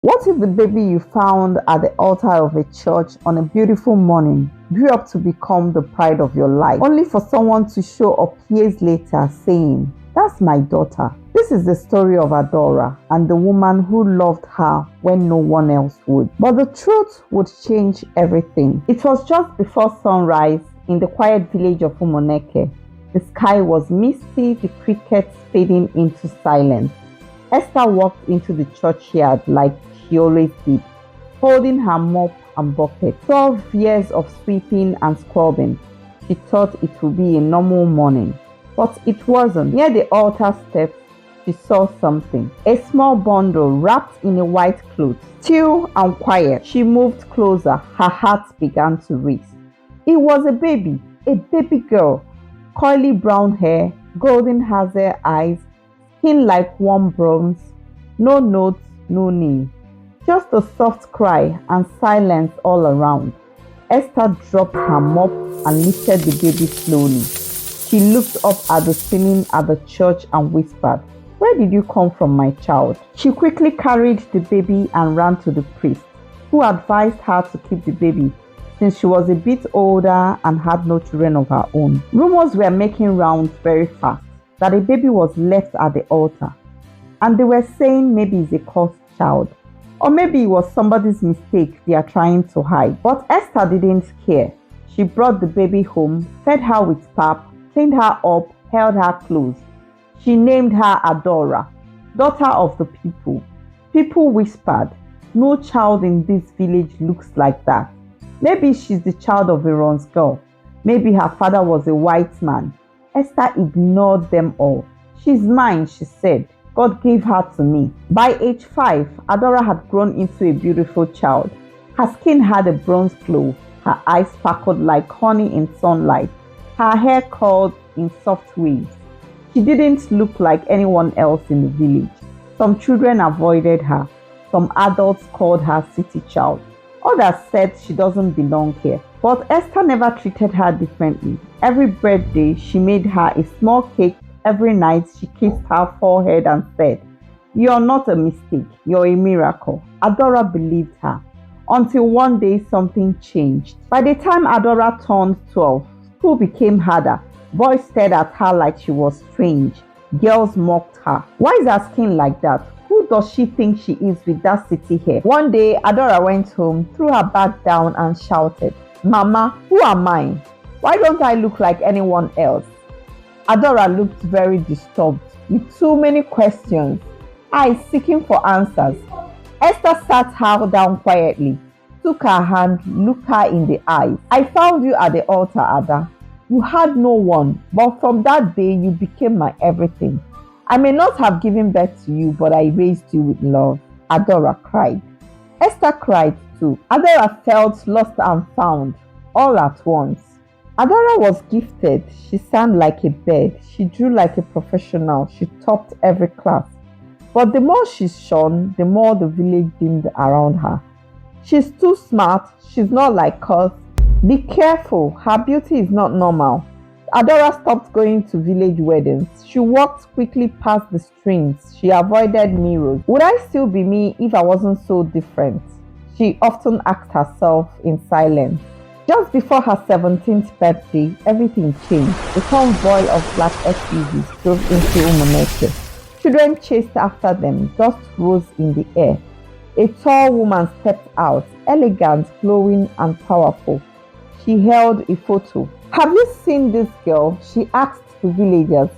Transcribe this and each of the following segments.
What if the baby you found at the altar of a church on a beautiful morning grew up to become the pride of your life, only for someone to show up years later saying, "That's my daughter"? This is the story of Adora and the woman who loved her when no one else would. But the truth would change everything. It was just before sunrise in the quiet village of Umoneke. The sky was misty, the crickets fading into silence. Esther walked into the churchyard like she always did, holding her mop and bucket. 12 years of sweeping and scrubbing. She thought it would be a normal morning, but it wasn't. Near the altar steps, she saw something. A small bundle wrapped in a white cloth. Still and quiet, she moved closer. Her heart began to race. It was a baby girl. Curly brown hair, golden hazel eyes, skin like warm bronze, no notes, no name. Just a soft cry and silence all around. Esther dropped her mop and lifted the baby slowly. She looked up at the ceiling at the church and whispered, "Where did you come from, my child?" She quickly carried the baby and ran to the priest, who advised her to keep the baby since she was a bit older and had no children of her own. Rumors were making rounds very fast that a baby was left at the altar, and they were saying maybe it's a cursed child, or maybe it was somebody's mistake they are trying to hide. But Esther didn't care. She brought the baby home, fed her with pap, cleaned her up, held her close. She named her Adora, daughter of the people. People whispered, "No child in this village looks like that. Maybe she's the child of Aaron's girl. Maybe her father was a white man." Esther ignored them all. "She's mine," she said. "God gave her to me." By age 5, Adora had grown into a beautiful child. Her skin had a bronze glow, her eyes sparkled like honey in sunlight, her hair curled in soft waves. She didn't look like anyone else in the village. Some children avoided her. Some adults called her city child. Others said she doesn't belong here. But Esther never treated her differently. Every birthday, she made her a small cake. Every night, she kissed her forehead and said, "You're not a mistake, you're a miracle." Adora believed her. Until one day, something changed. By the time Adora turned 12, school became harder. Boys stared at her like she was strange. Girls mocked her. "Why is her skin like that? Who does she think she is with that city hair?" One day, Adora went home, threw her bag down and shouted, "Mama, who am I? Why don't I look like anyone else?" Adora looked very disturbed, with too many questions, eyes seeking for answers. Esther sat her down quietly, took her hand, looked her in the eyes. "I found you at the altar, Ada. You had no one, but from that day you became my everything. I may not have given birth to you, but I raised you with love." Adora cried. Esther cried too. Adora felt lost and found all at once. Adora was gifted. She sang like a bird. She drew like a professional. She topped every class. But the more she shone, the more the village dimmed around her. "She's too smart. She's not like us. Be careful. Her beauty is not normal." Adora stopped going to village weddings. She walked quickly past the streams. She avoided mirrors. Would I still be me if I wasn't so different? She often asked herself in silence. Just before her 17th birthday, everything changed. A convoy of black SUVs drove into Umoneke. Children chased after them. Dust rose in the air. A tall woman stepped out, elegant, glowing, and powerful. She held a photo. "Have you seen this girl?" she asked the villagers.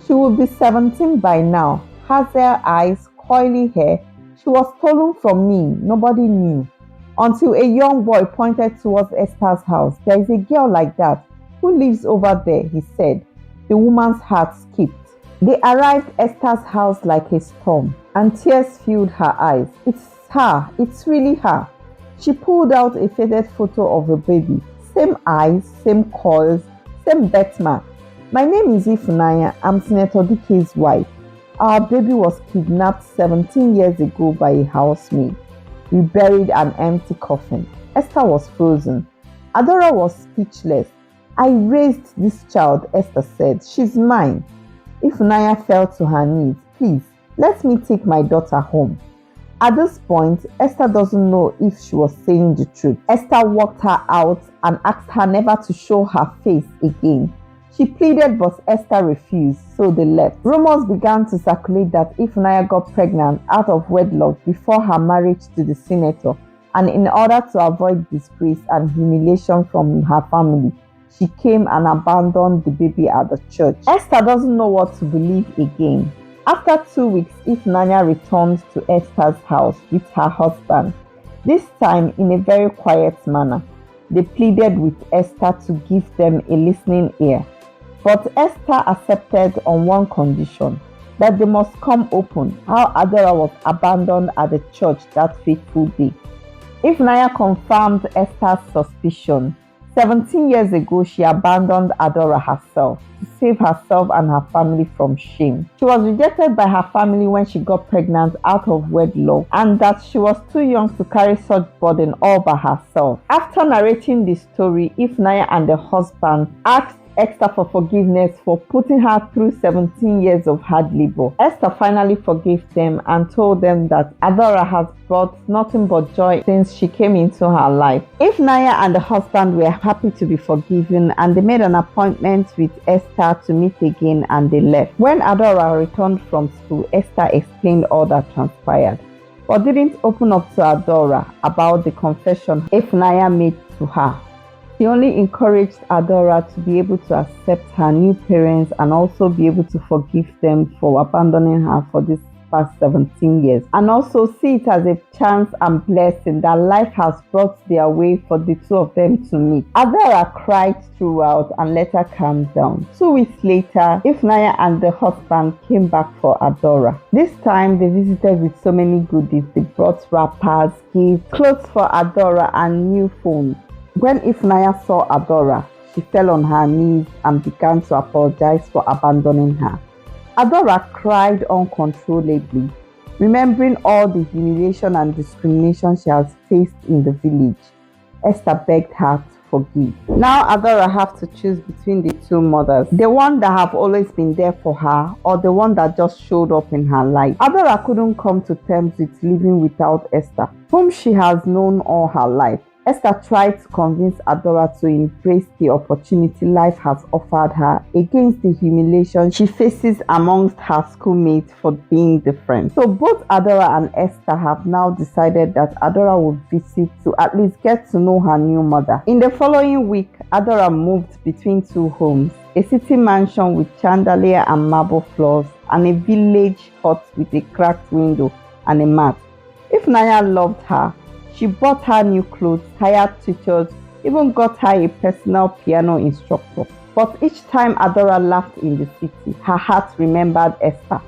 "She will be 17 by now. Hazel eyes, coily hair. She was stolen from me. Nobody knew." Until a young boy pointed towards Esther's house. "There is a girl like that who lives over there," he said. The woman's heart skipped. They arrived at Esther's house like a storm, and tears filled her eyes. "It's her. It's really her." She pulled out a faded photo of a baby. Same eyes, same coils, same birthmark. "My name is Ifunanya. I'm Senator Dike's wife. Our baby was kidnapped 17 years ago by a housemaid. We buried an empty coffin." Esther was frozen. Adora was speechless. "I raised this child," Esther said. "She's mine." Ifunanya fell to her knees. "Please, let me take my daughter home." At this point, Esther doesn't know if she was saying the truth. Esther walked her out and asked her never to show her face again. She pleaded, but Esther refused, so they left. Rumors began to circulate that Ifunanya got pregnant out of wedlock before her marriage to the senator, and in order to avoid disgrace and humiliation from her family, she came and abandoned the baby at the church. Esther doesn't know what to believe again. After 2 weeks, Ifunanya returned to Esther's house with her husband, this time in a very quiet manner. They pleaded with Esther to give them a listening ear. But Esther accepted on one condition, that they must come open how Adora was abandoned at the church that fateful day. Ifunanya confirmed Esther's suspicion. 17 years ago, she abandoned Adora herself to save herself and her family from shame. She was rejected by her family when she got pregnant out of wedlock, and that she was too young to carry such burden all by herself. After narrating the story, Ifunanya and the husband asked Esther for forgiveness for putting her through 17 years of hard labor. Esther finally forgave them and told them that Adora has brought nothing but joy since she came into her life. Ifunanya and the husband were happy to be forgiven, and they made an appointment with Esther to meet again, and they left. When Adora returned from school, Esther explained all that transpired, but didn't open up to Adora about the confession Ifunanya made to her. She only encouraged Adora to be able to accept her new parents and also be able to forgive them for abandoning her for this past 17 years, and also see it as a chance and blessing that life has brought their way for the two of them to meet. Adora cried throughout and later calmed down. 2 weeks later, Ifunanya and the husband came back for Adora. This time they visited with so many goodies. They brought wrappers, gifts, clothes for Adora, and new phones. When Ifunanya saw Adora, she fell on her knees and began to apologize for abandoning her. Adora cried uncontrollably, remembering all the humiliation and discrimination she has faced in the village. Esther begged her to forgive. Now Adora has to choose between the two mothers, the one that have always been there for her or the one that just showed up in her life. Adora couldn't come to terms with living without Esther, whom she has known all her life. Esther tried to convince Adora to embrace the opportunity life has offered her against the humiliation she faces amongst her schoolmates for being different. So both Adora and Esther have now decided that Adora will visit to at least get to know her new mother. In the following week, Adora moved between two homes, a city mansion with chandelier and marble floors, and a village hut with a cracked window and a mat. Ifunanya loved her. She bought her new clothes, hired tutors, even got her a personal piano instructor. But each time Adora laughed in the city, her heart remembered Esther,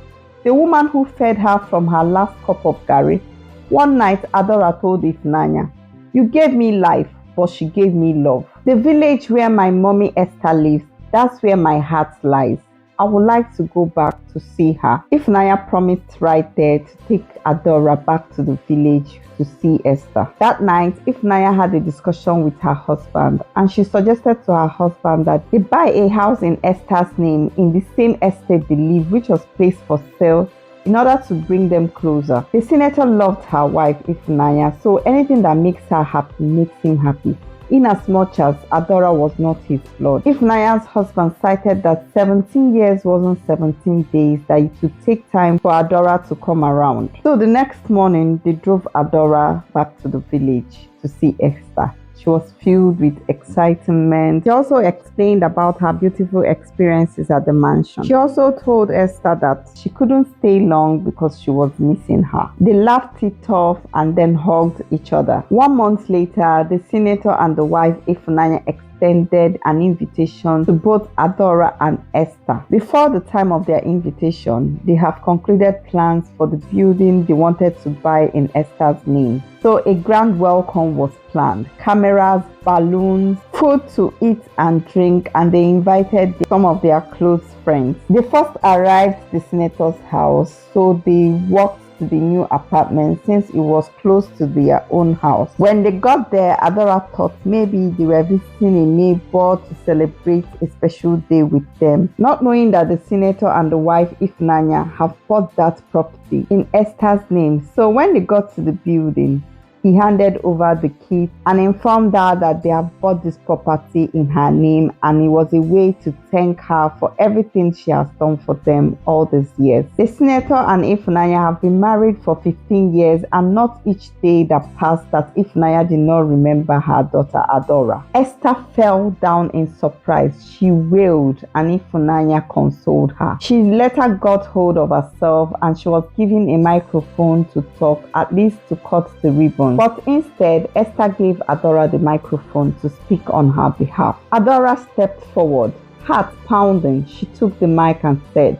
the woman who fed her from her last cup of garri. One night, Adora told Ifunanya, "You gave me life, but she gave me love. The village where my mommy Esther lives, that's where my heart lies. I would like to go back to see her." Ifunanya promised right there to take Adora back to the village to see Esther. That night, Ifunanya had a discussion with her husband, and she suggested to her husband that they buy a house in Esther's name in the same estate they live, which was placed for sale, in order to bring them closer. The senator loved her wife, Ifunanya, so anything that makes her happy makes him happy, inasmuch as Adora was not his blood. Ifunanya's husband cited that 17 years wasn't 17 days, that it would take time for Adora to come around. So the next morning, they drove Adora back to the village to see Esther. She was filled with excitement. She also explained about her beautiful experiences at the mansion. She also told Esther that she couldn't stay long because she was missing her. They laughed it off and then hugged each other. 1 month later, the senator and the wife Ifunanya extended an invitation to both Adora and Esther. Before the time of their invitation, they have concluded plans for the building they wanted to buy in Esther's name. So a grand welcome was planned. Cameras, balloons, food to eat and drink, and they invited some of their close friends. They first arrived at the senator's house, so they walked to the new apartment since it was close to their own house. When they got there, Adora thought maybe they were visiting a neighbor to celebrate a special day with them, not knowing that the senator and the wife Ifunanya have bought that property in Esther's name. So when they got to the building, he handed over the keys and informed her that they have bought this property in her name, and it was a way to thank her for everything she has done for them all these years. The senator and Ifunanya have been married for 15 years, and not each day that passed that Ifunanya did not remember her daughter Adora. Esther fell down in surprise. She wailed, and Ifunanya consoled her. She later got hold of herself and she was given a microphone to talk, at least to cut the ribbon. But instead, Esther gave Adora the microphone to speak on her behalf. Adora stepped forward. Heart pounding, she took the mic and said,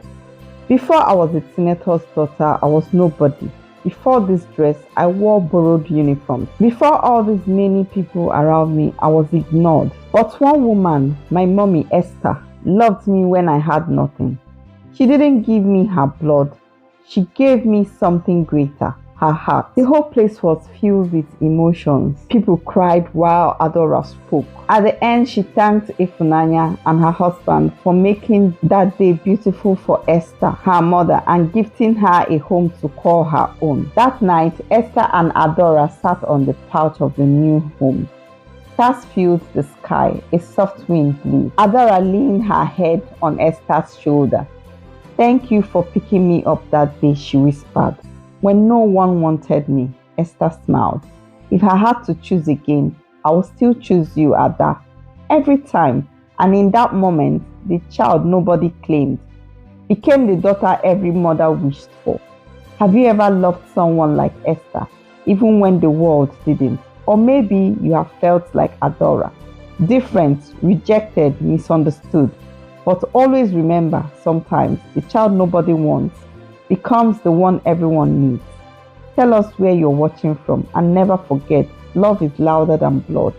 "Before I was a senator's daughter, I was nobody. Before this dress, I wore borrowed uniforms. Before all these many people around me, I was ignored. But one woman, my mommy Esther, loved me when I had nothing. She didn't give me her blood. She gave me something greater, her heart." The whole place was filled with emotions. People cried while Adora spoke. At the end, she thanked Ifunanya and her husband for making that day beautiful for Esther, her mother, and gifting her a home to call her own. That night, Esther and Adora sat on the porch of the new home. Stars filled the sky. A soft wind blew. Adora leaned her head on Esther's shoulder. "Thank you for picking me up that day," she whispered. "When no one wanted me," Esther smiled. "If I had to choose again, I would still choose you, Ada. Every time." And in that moment, the child nobody claimed became the daughter every mother wished for. Have you ever loved someone like Esther, even when the world didn't? Or maybe you have felt like Adora, different, rejected, misunderstood. But always remember, sometimes the child nobody wants becomes the one everyone needs. Tell us where you're watching from, and never forget, love is louder than blood.